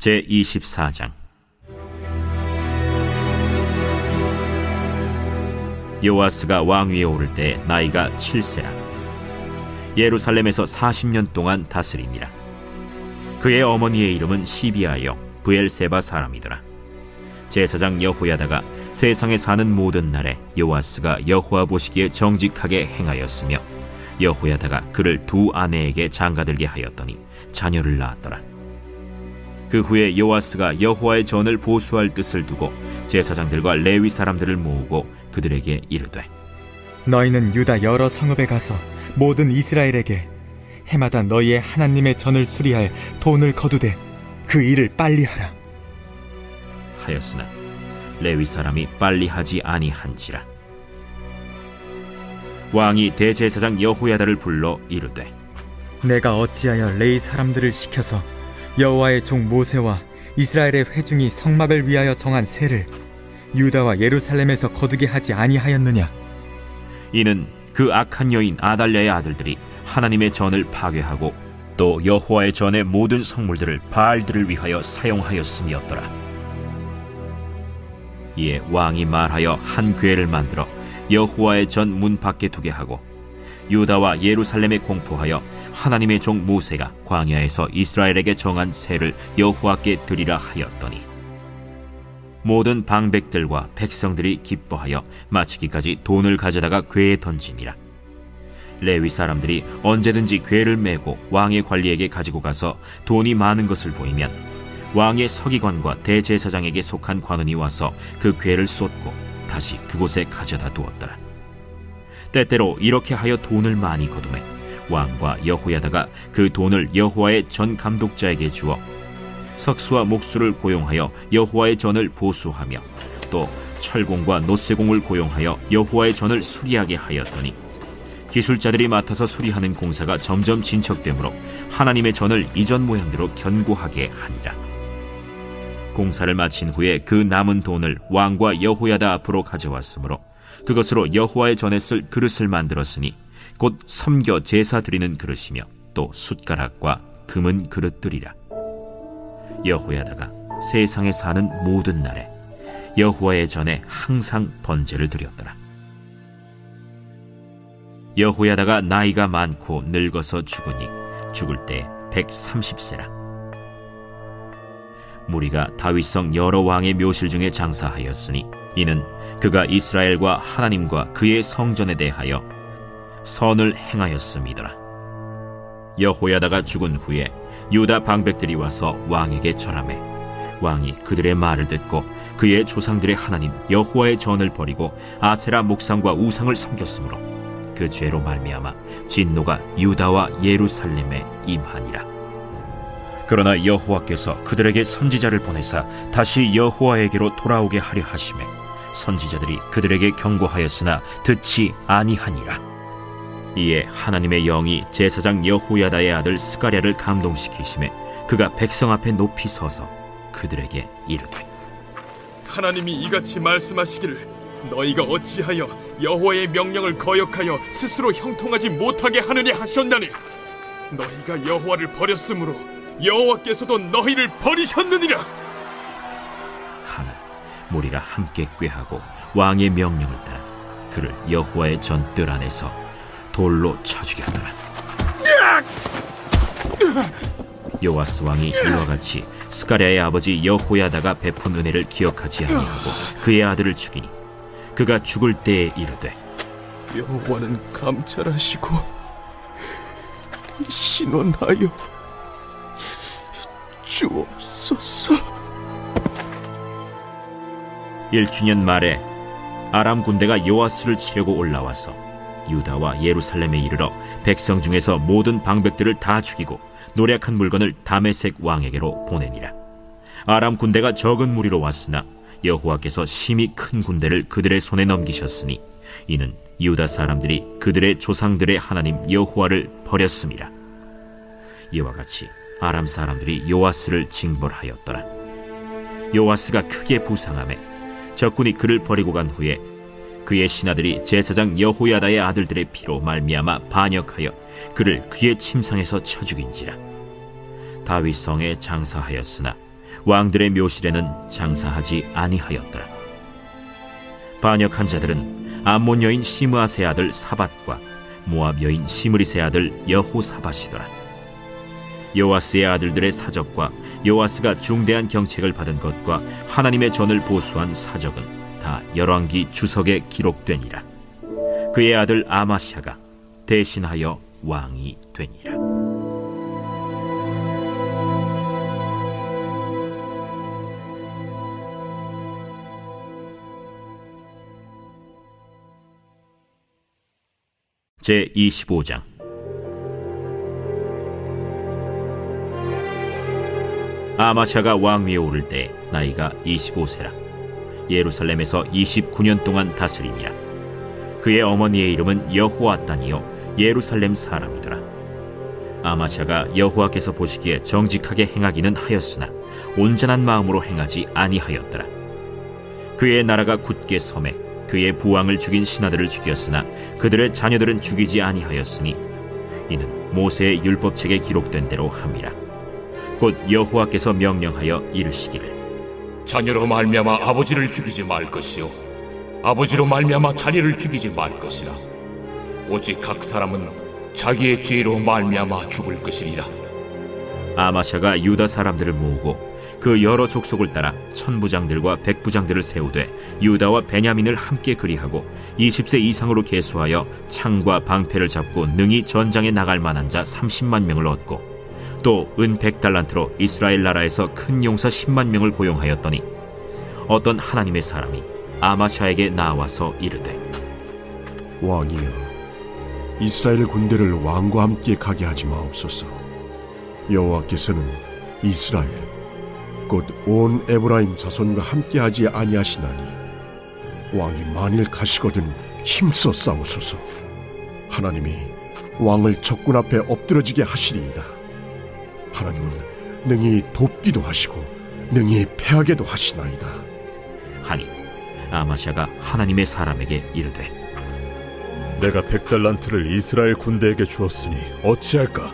제24장. 요아스가 왕위에 오를 때 나이가 7세라. 예루살렘에서 40년 동안 다스리니라. 그의 어머니의 이름은 시비아여 브엘세바 사람이더라. 제사장 여호야다가 세상에 사는 모든 날에 요아스가 여호와 보시기에 정직하게 행하였으며, 여호야다가 그를 두 아내에게 장가들게 하였더니 자녀를 낳았더라. 그 후에 요아스가 여호와의 전을 보수할 뜻을 두고 제사장들과 레위 사람들을 모으고 그들에게 이르되, 너희는 유다 여러 성읍에 가서 모든 이스라엘에게 해마다 너희의 하나님의 전을 수리할 돈을 거두되 그 일을 빨리 하라 하였으나 레위 사람이 빨리 하지 아니한지라. 왕이 대제사장 여호야다를 불러 이르되, 내가 어찌하여 레위 사람들을 시켜서 여호와의 종 모세와 이스라엘의 회중이 성막을 위하여 정한 세를 유다와 예루살렘에서 거두게 하지 아니하였느냐? 이는 그 악한 여인 아달랴의 아들들이 하나님의 전을 파괴하고 또 여호와의 전의 모든 성물들을 바알들을 위하여 사용하였음이었더라. 이에 왕이 말하여 한 궤를 만들어 여호와의 전 문 밖에 두게 하고, 유다와 예루살렘에 공포하여 하나님의 종 모세가 광야에서 이스라엘에게 정한 세를 여호와께 드리라 하였더니, 모든 방백들과 백성들이 기뻐하여 마치기까지 돈을 가져다가 궤에 던지니라. 레위 사람들이 언제든지 궤를 메고 왕의 관리에게 가지고 가서 돈이 많은 것을 보이면 왕의 서기관과 대제사장에게 속한 관원이 와서 그 궤를 쏟고 다시 그곳에 가져다 두었더라. 때때로 이렇게 하여 돈을 많이 거두매 왕과 여호야다가 그 돈을 여호와의 전 감독자에게 주어 석수와 목수를 고용하여 여호와의 전을 보수하며 또 철공과 노쇠공을 고용하여 여호와의 전을 수리하게 하였더니, 기술자들이 맡아서 수리하는 공사가 점점 진척되므로 하나님의 전을 이전 모양대로 견고하게 하니라. 공사를 마친 후에 그 남은 돈을 왕과 여호야다 앞으로 가져왔으므로 그것으로 여호와의 전에 쓸 그릇을 만들었으니 곧 섬겨 제사 드리는 그릇이며 또 숟가락과 금은 그릇들이라. 여호야다가 세상에 사는 모든 날에 여호와의 전에 항상 번제를 드렸더라. 여호야다가 나이가 많고 늙어서 죽으니 죽을 때 130세라. 무리가 다윗성 여러 왕의 묘실 중에 장사하였으니 이는 그가 이스라엘과 하나님과 그의 성전에 대하여 선을 행하였음이더라. 여호야다가 죽은 후에 유다 방백들이 와서 왕에게 절하매 왕이 그들의 말을 듣고 그의 조상들의 하나님 여호와의 전을 버리고 아세라 목상과 우상을 섬겼으므로 그 죄로 말미암아 진노가 유다와 예루살렘에 임하니라. 그러나 여호와께서 그들에게 선지자를 보내사 다시 여호와에게로 돌아오게 하려 하시매 선지자들이 그들에게 경고하였으나 듣지 아니하니라. 이에 하나님의 영이 제사장 여호야다의 아들 스가랴를 감동시키시매 그가 백성 앞에 높이 서서 그들에게 이르되, 하나님이 이같이 말씀하시기를 너희가 어찌하여 여호와의 명령을 거역하여 스스로 형통하지 못하게 하느냐 하셨나니, 너희가 여호와를 버렸으므로 여호와께서도 너희를 버리셨느니라. 하나 무리가 함께 꾀하고 왕의 명령을 따라 그를 여호와의 전 뜰 안에서 돌로 쳐 죽였더라. 요아스 왕이 이와 같이 스가랴의 아버지 여호야다가 베푼 은혜를 기억하지 아니하고 그의 아들을 죽이니 그가 죽을 때에 이르되, 여호와는 감찰하시고 신원하여 주옵소서. 1주년 말에 아람 군대가 요아스를 치려고 올라와서 유다와 예루살렘에 이르러 백성 중에서 모든 방백들을 다 죽이고 노략한 물건을 다메섹 왕에게로 보내니라. 아람 군대가 적은 무리로 왔으나 여호와께서 심히 큰 군대를 그들의 손에 넘기셨으니 이는 유다 사람들이 그들의 조상들의 하나님 여호와를 버렸음이라. 이와 같이 아람 사람들이 요아스를 징벌하였더라. 요아스가 크게 부상하매 적군이 그를 버리고 간 후에 그의 신하들이 제사장 여호야다의 아들들의 피로 말미암아 반역하여 그를 그의 침상에서 쳐 죽인지라. 다윗성에 장사하였으나 왕들의 묘실에는 장사하지 아니하였더라. 반역한 자들은 암몬 여인 시므아세 아들 사밧과 모압 여인 시므리세 아들 여호사밧이더라. 요아스의 아들들의 사적과 요아스가 중대한 경책을 받은 것과 하나님의 전을 보수한 사적은 다 열왕기 주석에 기록되니라. 그의 아들 아마샤가 대신하여 왕이 되니라. 제25장. 아마샤가 왕위에 오를 때 나이가 25세라. 예루살렘에서 29년 동안 다스리니라. 그의 어머니의 이름은 여호아단이요 예루살렘 사람이더라. 아마샤가 여호와께서 보시기에 정직하게 행하기는 하였으나 온전한 마음으로 행하지 아니하였더라. 그의 나라가 굳게 섬에 그의 부왕을 죽인 신하들을 죽였으나 그들의 자녀들은 죽이지 아니하였으니 이는 모세의 율법책에 기록된 대로 함이라. 곧 여호와께서 명령하여 이르시기를 자녀로 말미암아 아버지를 죽이지 말 것이요 아버지로 말미암아 자녀를 죽이지 말 것이라. 오직 각 사람은 자기의 죄로 말미암아 죽을 것이리라. 아마샤가 유다 사람들을 모으고 그 여러 족속을 따라 천부장들과 백부장들을 세우되 유다와 베냐민을 함께 그리하고 20세 이상으로 계수하여 창과 방패를 잡고 능히 전장에 나갈 만한 자 30만 명을 얻고 또 은 100달란트로 이스라엘 나라에서 큰 용사 10만 명을 고용하였더니 어떤 하나님의 사람이 아마샤에게 나와서 이르되 왕이여, 이스라엘 군대를 왕과 함께 가게 하지 마옵소서. 여호와께서는 이스라엘 곧 온 에브라임 자손과 함께하지 아니하시나니 왕이 만일 가시거든 힘써 싸우소서. 하나님이 왕을 적군 앞에 엎드러지게 하시리이다. 하나님은 능히 돕기도 하시고 능히 패하게도 하시나이다 하니 아마샤가 하나님의 사람에게 이르되 내가 100달란트를 이스라엘 군대에게 주었으니 어찌할까?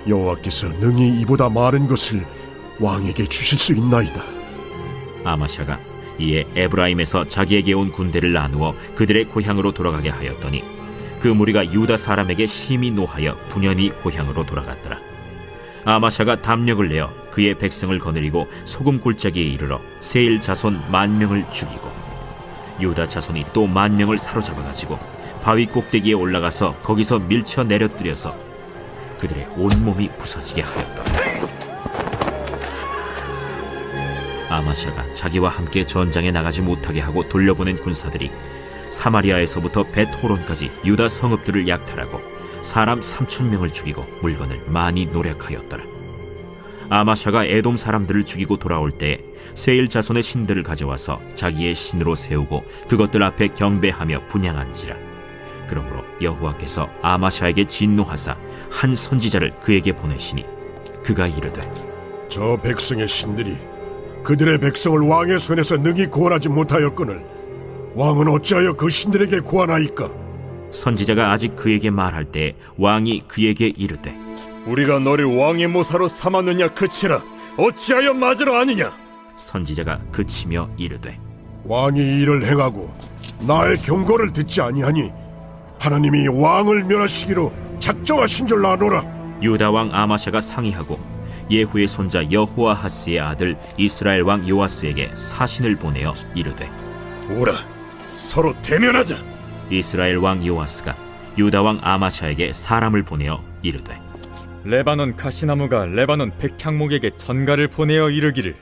여호와께서 능히 이보다 많은 것을 왕에게 주실 수 있나이다. 아마샤가 이에 에브라임에서 자기에게 온 군대를 나누어 그들의 고향으로 돌아가게 하였더니 그 무리가 유다 사람에게 심히 노하여 분연히 고향으로 돌아갔더라. 아마샤가 담력을 내어 그의 백성을 거느리고 소금 골짜기에 이르러 세일 자손 10,000명을 죽이고 유다 자손이 또 10,000명을 사로잡아가지고 바위 꼭대기에 올라가서 거기서 밀쳐 내려뜨려서 그들의 온몸이 부서지게 하였다. 아마샤가 자기와 함께 전장에 나가지 못하게 하고 돌려보낸 군사들이 사마리아에서부터 벳호론까지 유다 성읍들을 약탈하고 사람 3,000명을 죽이고 물건을 많이 노략하였더라. 아마샤가 에돔 사람들을 죽이고 돌아올 때에 세일 자손의 신들을 가져와서 자기의 신으로 세우고 그것들 앞에 경배하며 분향한지라. 그러므로 여호와께서 아마샤에게 진노하사 한 선지자를 그에게 보내시니 그가 이르되 저 백성의 신들이 그들의 백성을 왕의 손에서 능히 구원하지 못하였거늘 왕은 어찌하여 그 신들에게 구하나이까? 선지자가 아직 그에게 말할 때 왕이 그에게 이르되 우리가 너를 왕의 모사로 삼았느냐 그치라. 어찌하여 맞으러 아니냐? 선지자가 그치며 이르되 왕이 이를 행하고 나의 경고를 듣지 아니하니 하나님이 왕을 멸하시기로 작정하신 줄 아노라. 유다 왕 아마샤가 상의하고 예후의 손자 여호아하스의 아들 이스라엘 왕 요아스에게 사신을 보내어 이르되 오라, 서로 대면하자. 이스라엘 왕 요아스가 유다 왕 아마샤에게 사람을 보내어 이르되 레바논 가시나무가 레바논 백향목에게 전가를 보내어 이르기를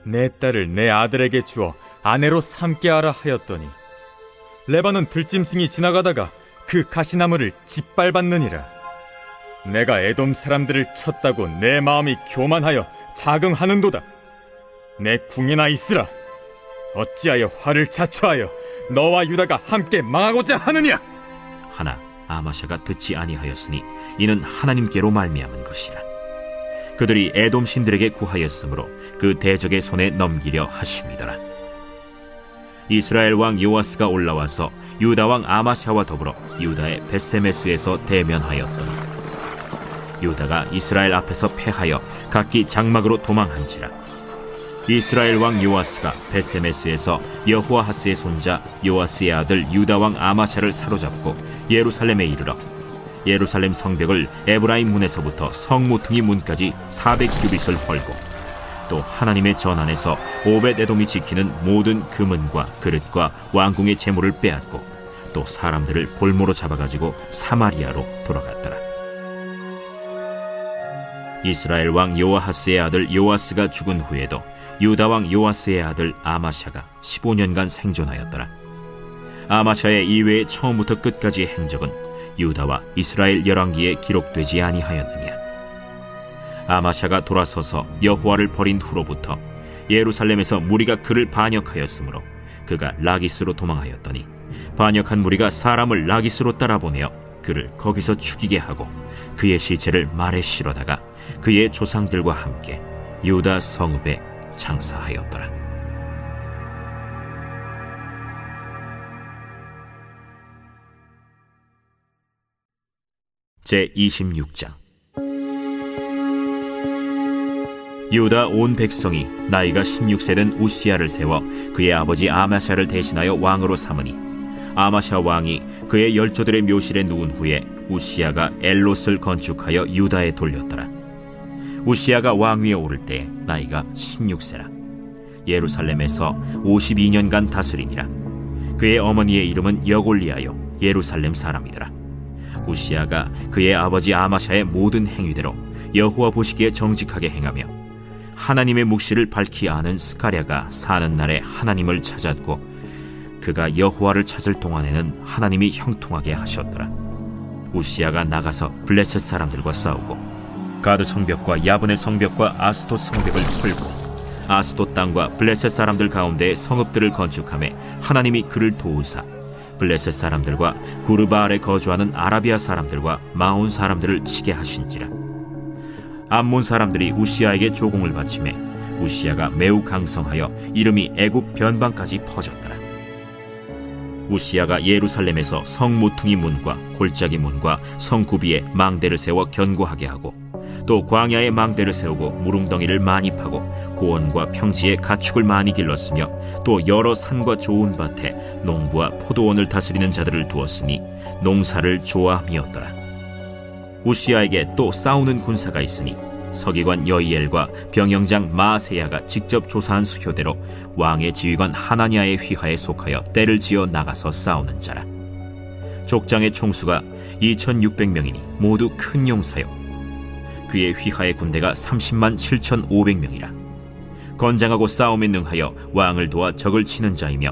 내 딸을 내 아들에게 주어 아내로 삼게 하라 하였더니 레바논 들짐승이 지나가다가 그 가시나무를 짓밟았느니라. 내가 에돔 사람들을 쳤다고 내 마음이 교만하여 자긍하는도다. 내 궁에나 있으라. 어찌하여 화를 자초하여 너와 유다가 함께 망하고자 하느냐? 하나 아마샤가 듣지 아니하였으니 이는 하나님께로 말미암은 것이라. 그들이 에돔 신들에게 구하였으므로 그 대적의 손에 넘기려 하심이더라. 이스라엘 왕 요아스가 올라와서 유다 왕 아마샤와 더불어 유다의 벳세메스에서 대면하였더니 유다가 이스라엘 앞에서 패하여 각기 장막으로 도망한지라. 이스라엘 왕 요아스가 베세메스에서 여호아하스의 손자 요아스의 아들 유다 왕 아마샤를 사로잡고 예루살렘에 이르러 예루살렘 성벽을 에브라임 문에서부터 성모퉁이 문까지 400규빗을 헐고 또 하나님의 전 안에서 오벳에돔이 지키는 모든 금은과 그릇과 왕궁의 재물을 빼앗고 또 사람들을 볼모로 잡아가지고 사마리아로 돌아갔더라. 이스라엘 왕 요아하스의 아들 요아스가 죽은 후에도 유다 왕 요아스의 아들 아마샤가 15년간 생존하였더라. 아마샤의 이외의 처음부터 끝까지의 행적은 유다와 이스라엘 열왕기에 기록되지 아니하였느냐. 아마샤가 돌아서서 여호와를 버린 후로부터 예루살렘에서 무리가 그를 반역하였으므로 그가 라기스로 도망하였더니 반역한 무리가 사람을 라기스로 따라보내어 그를 거기서 죽이게 하고 그의 시체를 말에 실어다가 그의 조상들과 함께 유다 성읍에 장사하였더라. 제26장. 유다 온 백성이 나이가 16세 된 우시야를 세워 그의 아버지 아마샤를 대신하여 왕으로 삼으니 아마샤 왕이 그의 열조들의 묘실에 누운 후에 우시야가 엘롯을 건축하여 유다에 돌렸더라. 우시야가 왕위에 오를 때 나이가 16세라. 예루살렘에서 52년간 다스리니라. 그의 어머니의 이름은 여골리아요 예루살렘 사람이더라. 우시야가 그의 아버지 아마샤의 모든 행위대로 여호와 보시기에 정직하게 행하며 하나님의 묵시를 밝히 아는 스가랴가 사는 날에 하나님을 찾았고 그가 여호와를 찾을 동안에는 하나님이 형통하게 하셨더라. 우시야가 나가서 블레셋 사람들과 싸우고 가드 성벽과 야브네 성벽과 아스돗 성벽을 헐고 아스돗 땅과 블레셋 사람들 가운데 성읍들을 건축하며 하나님이 그를 도우사 블레셋 사람들과 구르바알에 거주하는 아라비아 사람들과 마온 사람들을 치게 하신지라. 암몬 사람들이 우시야에게 조공을 바치매 우시야가 매우 강성하여 이름이 애굽 변방까지 퍼졌더라. 우시야가 예루살렘에서 성모퉁이 문과 골짜기 문과 성구비에 망대를 세워 견고하게 하고 또 광야에 망대를 세우고 무릉덩이를 많이 파고 고원과 평지에 가축을 많이 길렀으며 또 여러 산과 좋은 밭에 농부와 포도원을 다스리는 자들을 두었으니 농사를 좋아함이었더라. 우시야에게 또 싸우는 군사가 있으니 서기관 여이엘과 병영장 마아세야가 직접 조사한 수효대로 왕의 지휘관 하나냐의 휘하에 속하여 떼를 지어 나가서 싸우는 자라. 족장의 총수가 2600명이니 모두 큰 용사요 그의 휘하의 군대가 30만 7,500명이라. 건장하고 싸움에 능하여 왕을 도와 적을 치는 자이며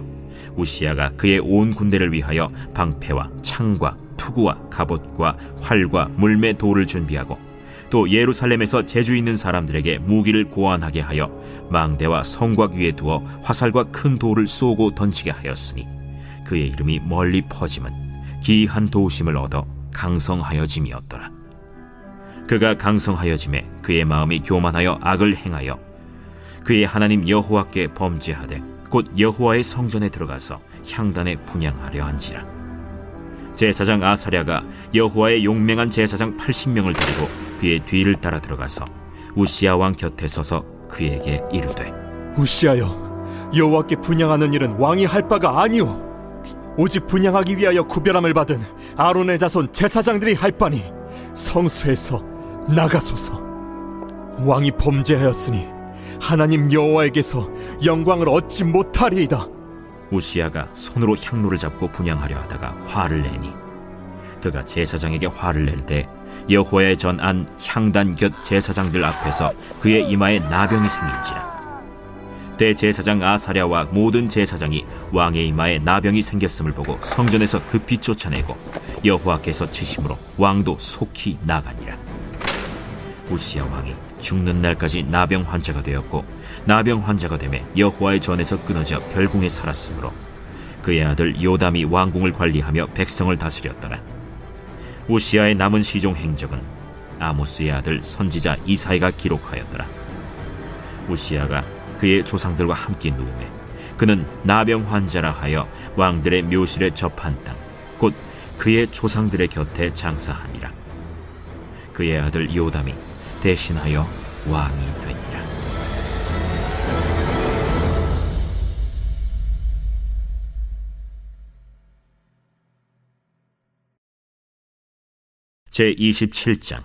우시야가 그의 온 군대를 위하여 방패와 창과 투구와 갑옷과 활과 물매 돌을 준비하고 또 예루살렘에서 재주 있는 사람들에게 무기를 고안하게 하여 망대와 성곽 위에 두어 화살과 큰 돌을 쏘고 던지게 하였으니 그의 이름이 멀리 퍼짐은 기이한 도우심을 얻어 강성하여짐이었더라. 그가 강성하여짐에 그의 마음이 교만하여 악을 행하여 그의 하나님 여호와께 범죄하되 곧 여호와의 성전에 들어가서 향단에 분향하려 한지라. 제사장 아사랴가 여호와의 용맹한 제사장 80명을 데리고 그의 뒤를 따라 들어가서 우시야 왕 곁에 서서 그에게 이르되 우시야여, 여호와께 분향하는 일은 왕이 할 바가 아니오. 오직 분향하기 위하여 구별함을 받은 아론의 자손 제사장들이 할 바니 성소에서 나가소서. 왕이 범죄하였으니 하나님 여호와에게서 영광을 얻지 못하리이다. 우시야가 손으로 향로를 잡고 분향하려 하다가 화를 내니 그가 제사장에게 화를 낼 때 여호와의 전 안 향단 곁 제사장들 앞에서 그의 이마에 나병이 생긴지라. 대제사장 아사랴와 모든 제사장이 왕의 이마에 나병이 생겼음을 보고 성전에서 급히 쫓아내고 여호와께서 치심으로 왕도 속히 나가니라. 우시야 왕이 죽는 날까지 나병 환자가 되었고 나병 환자가 되매 여호와의 전에서 끊어져 별궁에 살았으므로 그의 아들 요담이 왕궁을 관리하며 백성을 다스렸더라. 우시야의 남은 시종 행적은 아모스의 아들 선지자 이사야가 기록하였더라. 우시야가 그의 조상들과 함께 누우매 그는 나병 환자라 하여 왕들의 묘실에 접한 땅 곧 그의 조상들의 곁에 장사하니라. 그의 아들 요담이 대신하여 왕이 되니라. 제27장.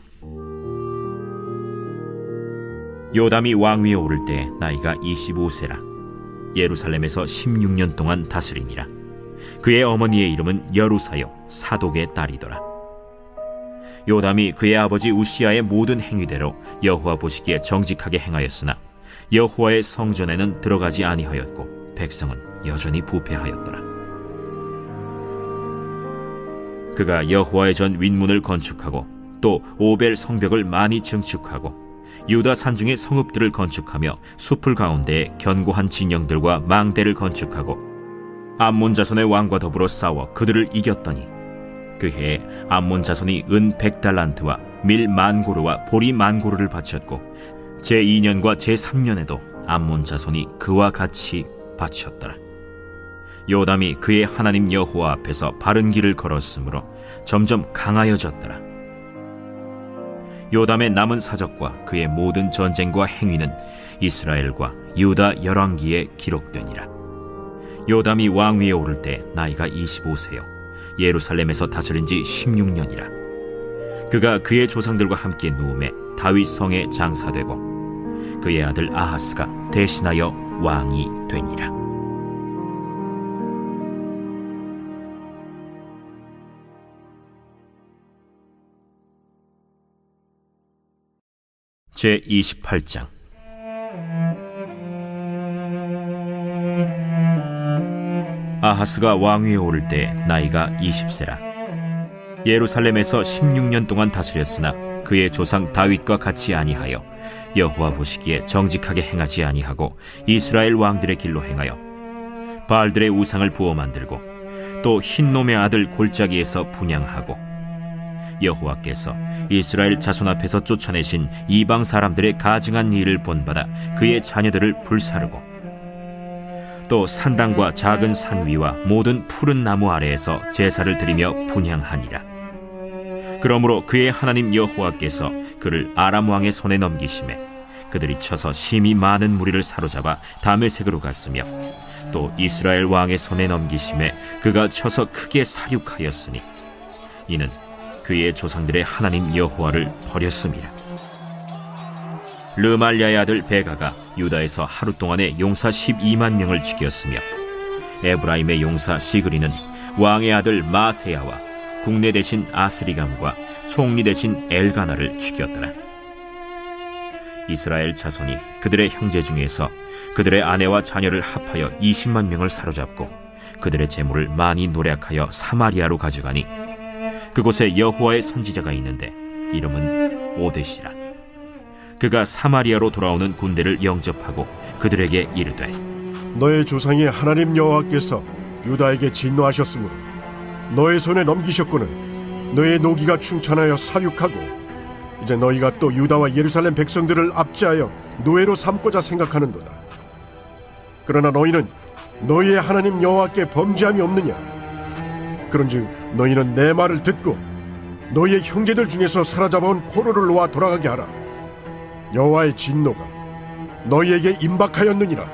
요담이 왕위에 오를 때 나이가 25세라. 예루살렘에서 16년 동안 다스리니라. 그의 어머니의 이름은 여루사요 사독의 딸이더라. 요담이 그의 아버지 우시아의 모든 행위대로 여호와 보시기에 정직하게 행하였으나 여호와의 성전에는 들어가지 아니하였고 백성은 여전히 부패하였더라. 그가 여호와의 전 윗문을 건축하고 또 오벨 성벽을 많이 증축하고 유다 산중의 성읍들을 건축하며 숲을 가운데에 견고한 진영들과 망대를 건축하고 암몬 자손의 왕과 더불어 싸워 그들을 이겼더니 그 해에 암몬 자손이 은 100달란트와 밀 10,000고르와 보리 10,000고르를 바쳤고 제2년과 제3년에도 암몬 자손이 그와 같이 바쳤더라. 요담이 그의 하나님 여호와 앞에서 바른 길을 걸었으므로 점점 강하여졌더라. 요담의 남은 사적과 그의 모든 전쟁과 행위는 이스라엘과 유다 열왕기에 기록되니라. 요담이 왕위에 오를 때 나이가 25세요 예루살렘에서 다스린 지 16년이라. 그가 그의 조상들과 함께 누움에 다윗 성에 장사되고 그의 아들 아하스가 대신하여 왕이 되니라. 제28장. 아하스가 왕위에 오를 때 나이가 20세라. 예루살렘에서 16년 동안 다스렸으나 그의 조상 다윗과 같이 아니하여 여호와 보시기에 정직하게 행하지 아니하고 이스라엘 왕들의 길로 행하여 바알들의 우상을 부어 만들고 또 흰놈의 아들 골짜기에서 분향하고 여호와께서 이스라엘 자손 앞에서 쫓아내신 이방 사람들의 가증한 일을 본받아 그의 자녀들을 불사르고 또 산당과 작은 산 위와 모든 푸른 나무 아래에서 제사를 드리며 분향하니라. 그러므로 그의 하나님 여호와께서 그를 아람 왕의 손에 넘기심에 그들이 쳐서 심히 많은 무리를 사로잡아 다메섹으로 갔으며 또 이스라엘 왕의 손에 넘기심에 그가 쳐서 크게 사륙하였으니 이는 그의 조상들의 하나님 여호와를 버렸음이라. 르말랴의 아들 베가가 유다에서 하루 동안에 용사 12만 명을 죽였으며 에브라임의 용사 시그리는 왕의 아들 마세야와 국내 대신 아스리감과 총리 대신 엘가나를 죽였더라. 이스라엘 자손이 그들의 형제 중에서 그들의 아내와 자녀를 합하여 20만 명을 사로잡고 그들의 재물을 많이 노략하여 사마리아로 가져가니 그곳에 여호와의 선지자가 있는데 이름은 오뎃이라. 그가 사마리아로 돌아오는 군대를 영접하고 그들에게 이르되 너의 조상이 하나님 여호와께서 유다에게 진노하셨으므로 너의 손에 넘기셨거늘 너의 노기가 충천하여 사륙하고 이제 너희가 또 유다와 예루살렘 백성들을 압제하여 노예로 삼고자 생각하는도다. 그러나 너희는 너희의 하나님 여호와께 범죄함이 없느냐? 그런즉 너희는 내 말을 듣고 너희의 형제들 중에서 사로잡아온 포로를 놓아 돌아가게 하라. 여호와의 진노가 너희에게 임박하였느니라.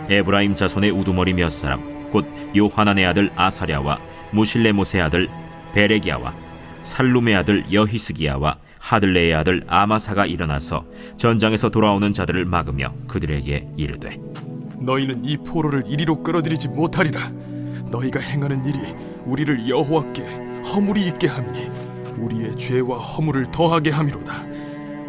에브라임 자손의 우두머리 몇 사람 곧 요하난의 아들 아사랴와 무실레못의 아들 베레기야와 살룸의 아들 여히스기야와 하들레의 아들 아마사가 일어나서 전장에서 돌아오는 자들을 막으며 그들에게 이르되 너희는 이 포로를 이리로 끌어들이지 못하리라. 너희가 행하는 일이 우리를 여호와께 허물이 있게 함이니 우리의 죄와 허물을 더하게 함이로다.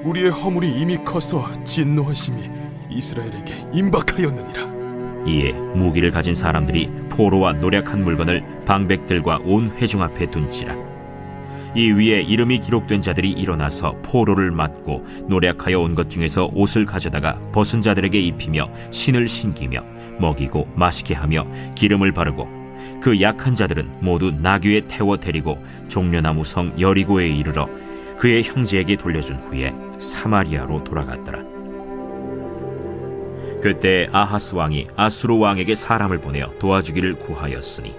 우리의 허물이 이미 커서 진노하심이 이스라엘에게 임박하였느니라. 이에 무기를 가진 사람들이 포로와 노략한 물건을 방백들과 온 회중 앞에 둔지라. 이 위에 이름이 기록된 자들이 일어나서 포로를 맞고 노략하여 온 것 중에서 옷을 가져다가 벗은 자들에게 입히며 신을 신기며 먹이고 마시게 하며 기름을 바르고 그 약한 자들은 모두 나귀에 태워 데리고 종려나무 성 여리고에 이르러 그의 형제에게 돌려준 후에 사마리아로 돌아갔더라. 그때 아하스 왕이 아수르 왕에게 사람을 보내어 도와주기를 구하였으니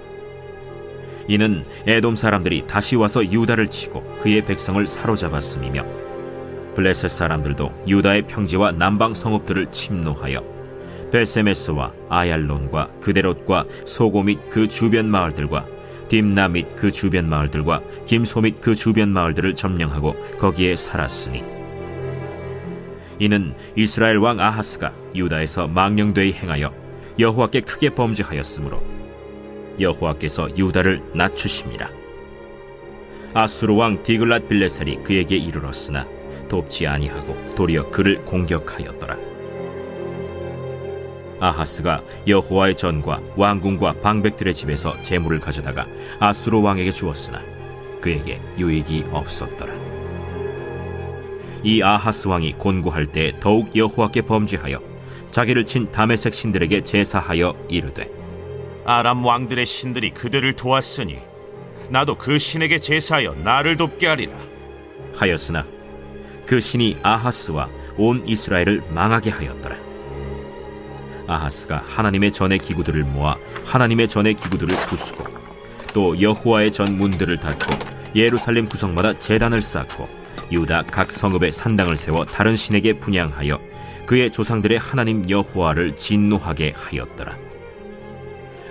이는 에돔 사람들이 다시 와서 유다를 치고 그의 백성을 사로잡았음이며 블레셋 사람들도 유다의 평지와 남방 성읍들을 침노하여 베세메스와 아얄론과 그데롯과 소고 및 그 주변 마을들과 딥나 및 그 주변 마을들과 김소 및 그 주변 마을들을 점령하고 거기에 살았으니, 이는 이스라엘 왕 아하스가 유다에서 망령되이 행하여 여호와께 크게 범죄하였으므로 여호와께서 유다를 낮추심이라. 아수르 왕 디글랏 빌레셀이 그에게 이르렀으나 돕지 아니하고 도리어 그를 공격하였더라. 아하스가 여호와의 전과 왕궁과 방백들의 집에서 재물을 가져다가 아수르 왕에게 주었으나 그에게 유익이 없었더라. 이 아하스 왕이 곤고할 때 더욱 여호와께 범죄하여 자기를 친 다메섹 신들에게 제사하여 이르되, 아람 왕들의 신들이 그들을 도왔으니 나도 그 신에게 제사하여 나를 돕게 하리라 하였으나 그 신이 아하스와 온 이스라엘을 망하게 하였더라. 아하스가 하나님의 전의 기구들을 모아 하나님의 전의 기구들을 부수고 또 여호와의 전 문들을 닫고 예루살렘 구성마다 제단을 쌓고 유다 각 성읍에 산당을 세워 다른 신에게 분향하여 그의 조상들의 하나님 여호와를 진노하게 하였더라.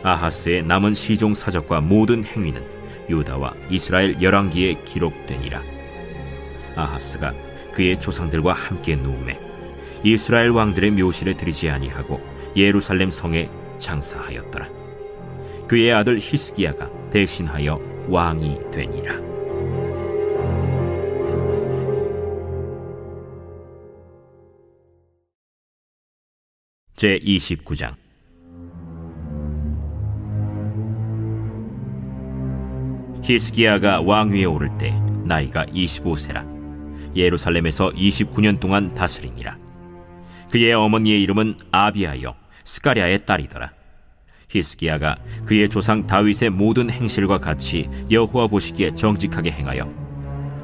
아하스의 남은 시종 사적과 모든 행위는 유다와 이스라엘 열왕기에 기록되니라. 아하스가 그의 조상들과 함께 누우매 이스라엘 왕들의 묘실에 들이지 아니하고 예루살렘 성에 장사하였더라. 그의 아들 히스기야가 대신하여 왕이 되니라. 제29장. 히스기야가 왕위에 오를 때 나이가 25세라. 예루살렘에서 29년 동안 다스리니라. 그의 어머니의 이름은 아비아여 스가랴의 딸이더라. 히스기야가 그의 조상 다윗의 모든 행실과 같이 여호와 보시기에 정직하게 행하여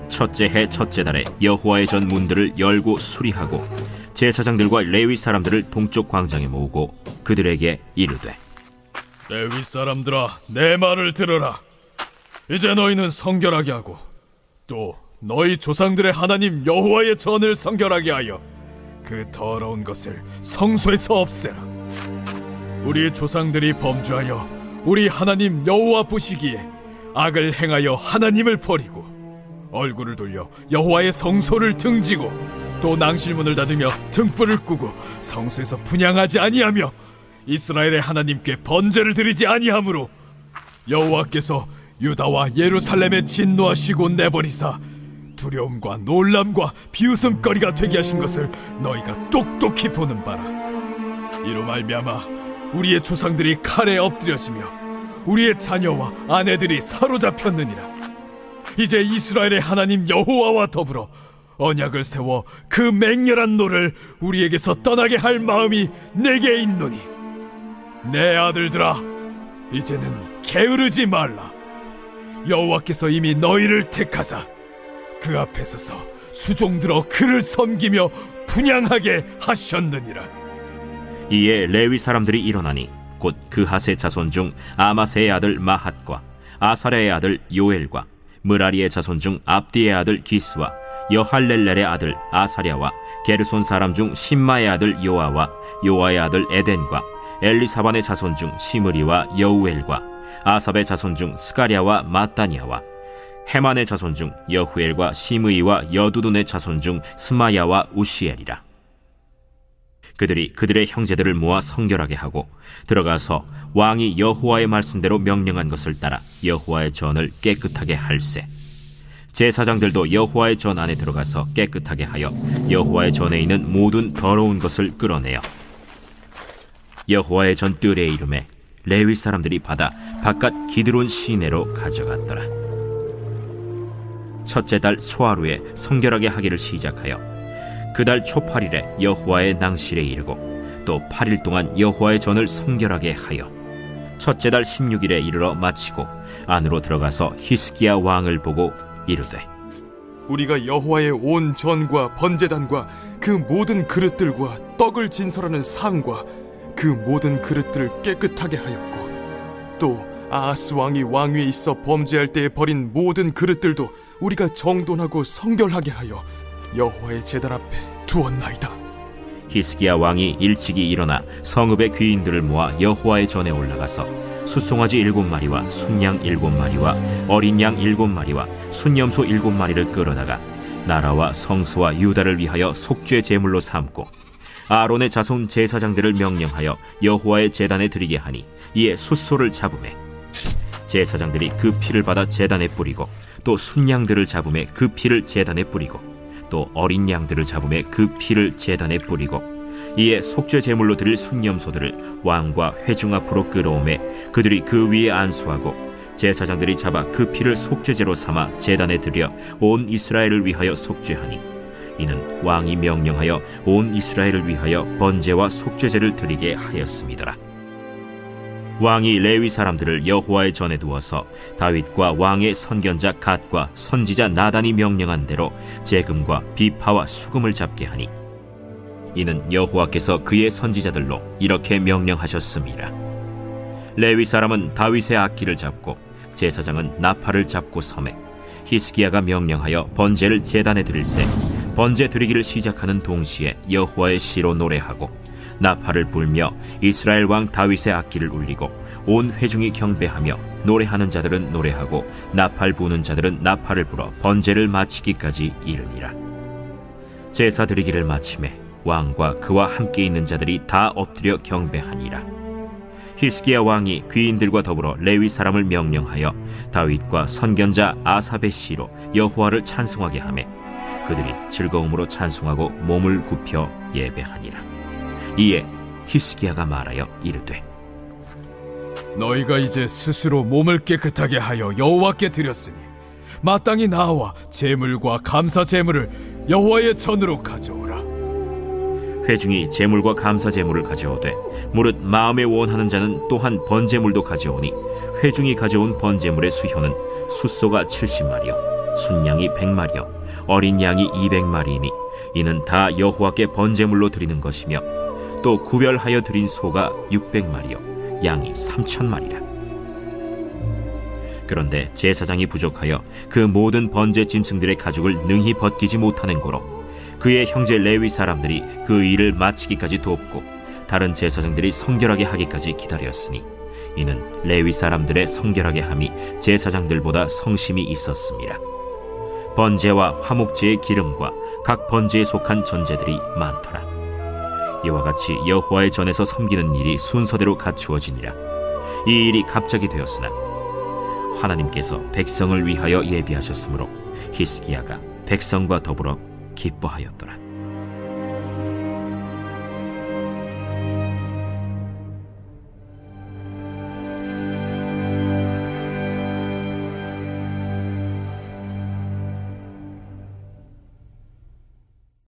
첫째 해 첫째 달에 여호와의 전 문들을 열고 수리하고 제사장들과 레위 사람들을 동쪽 광장에 모으고 그들에게 이르되, 레위 사람들아, 내 말을 들으라. 이제 너희는 성결하게 하고 또 너희 조상들의 하나님 여호와의 전을 성결하게 하여 그 더러운 것을 성소에서 없애라. 우리 조상들이 범죄하여 우리 하나님 여호와 보시기에 악을 행하여 하나님을 버리고 얼굴을 돌려 여호와의 성소를 등지고 또 낭실문을 닫으며 등불을 끄고 성소에서 분향하지 아니하며 이스라엘의 하나님께 번제를 드리지 아니하므로 여호와께서 유다와 예루살렘에 진노하시고 내버리사 두려움과 놀람과 비웃음거리가 되게 하신 것을 너희가 똑똑히 보는 바라. 이로 말미암아 우리의 조상들이 칼에 엎드려지며 우리의 자녀와 아내들이 사로잡혔느니라. 이제 이스라엘의 하나님 여호와와 더불어 언약을 세워 그 맹렬한 노를 우리에게서 떠나게 할 마음이 내게 있노니, 내 아들들아, 이제는 게으르지 말라. 여호와께서 이미 너희를 택하사 그 앞에 서서 수종들어 그를 섬기며 분향하게 하셨느니라. 이에 레위 사람들이 일어나니 곧 그핫의 자손 중 아마세의 아들 마핫과 아사랴의 아들 요엘과 므라리의 자손 중 압디의 아들 기스와 여할렐렐의 아들 아사랴와 게르손 사람 중 심마의 아들 요아와 요아의 아들 에덴과 엘리사반의 자손 중 시므리와 여우엘과 아삽의 자손 중 스가랴와 마따니아와 헤만의 자손 중 여후엘과 시므이와 여두둔의 자손 중 스마야와 우시엘이라. 그들이 그들의 형제들을 모아 성결하게 하고 들어가서 왕이 여호와의 말씀대로 명령한 것을 따라 여호와의 전을 깨끗하게 할세. 제사장들도 여호와의 전 안에 들어가서 깨끗하게 하여 여호와의 전에 있는 모든 더러운 것을 끌어내어 여호와의 전 뜰에 이름에 레위 사람들이 받아 바깥 기드론 시내로 가져갔더라. 첫째 달 소하루에 성결하게 하기를 시작하여 그 달 초8일에 여호와의 낭실에 이르고 또 8일 동안 여호와의 전을 성결하게 하여 첫째 달 16일에 이르러 마치고 안으로 들어가서 히스기야 왕을 보고 이르되, 우리가 여호와의 온 전과 번제단과 그 모든 그릇들과 떡을 진설하는 상과 그 모든 그릇들을 깨끗하게 하였고 또 아하스 왕이 왕위에 있어 범죄할 때에 버린 모든 그릇들도 우리가 정돈하고 성결하게 하여 여호와의 제단 앞에 두었나이다. 히스기야 왕이 일찍이 일어나 성읍의 귀인들을 모아 여호와의 전에 올라가서 숫송아지 7마리와 순양 7마리와 어린 양 7마리와 순염소 7마리를 끌어다가 나라와 성소와 유다를 위하여 속죄 제물로 삼고 아론의 자손 제사장들을 명령하여 여호와의 제단에 드리게 하니 이에 숫소를 잡으매 제사장들이 그 피를 받아 제단에 뿌리고 또 순양들을 잡으매 그 피를 제단에 뿌리고 또 어린 양들을 잡으매 그 피를 제단에 뿌리고 이에 속죄 제물로 드릴 순염소들을 왕과 회중 앞으로 끌어오매 그들이 그 위에 안수하고 제사장들이 잡아 그 피를 속죄제로 삼아 제단에 드려 온 이스라엘을 위하여 속죄하니 이는 왕이 명령하여 온 이스라엘을 위하여 번제와 속죄제를 드리게 하였음이더라. 왕이 레위 사람들을 여호와의 전에 두어서 다윗과 왕의 선견자 갓과 선지자 나단이 명령한 대로 재금과 비파와 수금을 잡게 하니 이는 여호와께서 그의 선지자들로 이렇게 명령하셨음이라. 레위 사람은 다윗의 악기를 잡고 제사장은 나팔을 잡고 서매 히스기야가 명령하여 번제를 제단에 드릴새 번제 드리기를 시작하는 동시에 여호와의 시로 노래하고 나팔을 불며 이스라엘 왕 다윗의 악기를 울리고 온 회중이 경배하며 노래하는 자들은 노래하고 나팔 부는 자들은 나팔을 불어 번제를 마치기까지 이르니라. 제사 드리기를 마치매 왕과 그와 함께 있는 자들이 다 엎드려 경배하니라. 히스기야 왕이 귀인들과 더불어 레위 사람을 명령하여 다윗과 선견자 아삽의 시로 여호와를 찬송하게 하매 그들이 즐거움으로 찬송하고 몸을 굽혀 예배하니라. 이에 히스기야가 말하여 이르되 너희가 이제 스스로 몸을 깨끗하게 하여 여호와께 드렸으니 마땅히 나와 제물과 감사 제물을 여호와의 전으로 가져오라. 회중이 제물과 감사 제물을 가져오되 무릇 마음에 원하는 자는 또한 번제물도 가져오니 회중이 가져온 번제물의 수효는 숫소가 70마리요 순양이 100마리요 어린 양이 200마리이니 이는 다 여호와께 번제물로 드리는 것이며 또 구별하여 드린 소가 600마리요 양이 3,000마리라. 그런데 제사장이 부족하여 그 모든 번제 짐승들의 가죽을 능히 벗기지 못하는 고로 그의 형제 레위 사람들이 그 일을 마치기까지 돕고 다른 제사장들이 성결하게 하기까지 기다렸으니 이는 레위 사람들의 성결하게 함이 제사장들보다 성심이 있었습니다. 번제와 화목제의 기름과 각 번제에 속한 전제들이 많더라. 이와 같이 여호와의 전에서 섬기는 일이 순서대로 갖추어지니라. 이 일이 갑자기 되었으나 하나님께서 백성을 위하여 예비하셨으므로 히스기야가 백성과 더불어 기뻐하였더라.